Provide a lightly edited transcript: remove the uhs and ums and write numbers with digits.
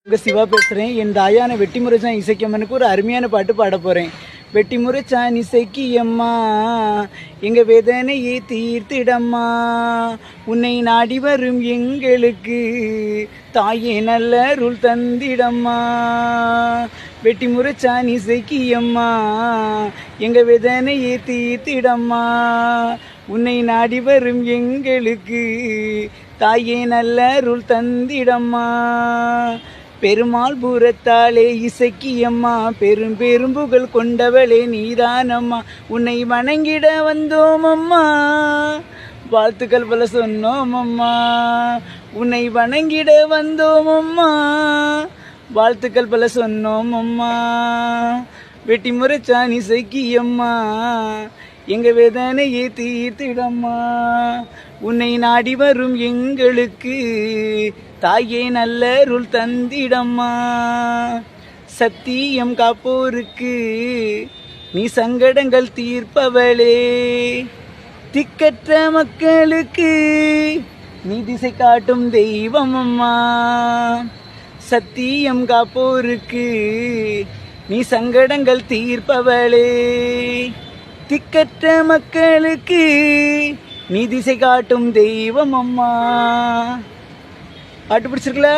உங்கள் சிவா பேசுகிறேன். என் தாயான வெட்டிமுறைச்சான் இசைக்கம்மனுக்கு ஒரு அருமையான பாட்டு பாட போகிறேன். வெட்டிமுறைச்சான் இசைக்கியம்மா எங்கள் வேதனையை தீர்த்திடம்மா, உன்னை நாடி வரும் எங்களுக்கு தாயே நல்ல அருள் தந்திடம்மா. வெட்டிமுறைச்சான் இசைக்கியம்மா எங்கள் வேதனையை தீர்த்திடம்மா, உன்னை நாடி வரும் எங்களுக்கு தாயே நல்ல அருள் தந்திடம்மா. பெருமாள் பூரத்தாலே இசைக்கியம்மா பெரும் பெரும்புகள் கொண்டவளே நீதானம்மா, உன்னை வணங்கிட வந்தோம் அம்மா, வாழ்த்துக்கள் பல சொன்னோம் அம்மா. உன்னை வணங்கிட வந்தோம் அம்மா, வாழ்த்துக்கள் பல சொன்னோம் அம்மா. வெட்டிமுறைச்சான் இசைக்கியம்மா எங்க வேதனையை தீர்த்திடம்மா, உன்னை நாடி வரும் எங்களுக்கு தாயே நல்ல அருள் தந்திடம்மா. சத்தியம் காப்போருக்கு நீ சங்கடங்கள் தீர்ப்பவளே, திக்கற்ற மக்களுக்கு நீ திசை காட்டும் தெய்வம் அம்மா. சத்தியம் காப்போருக்கு நீ சங்கடங்கள் தீர்ப்பவளே, திக்கற்ற மக்களுக்கு நீ திசை காட்டும் தெய்வம் அம்மா. பாட்டு பிடிச்சிருக்கல?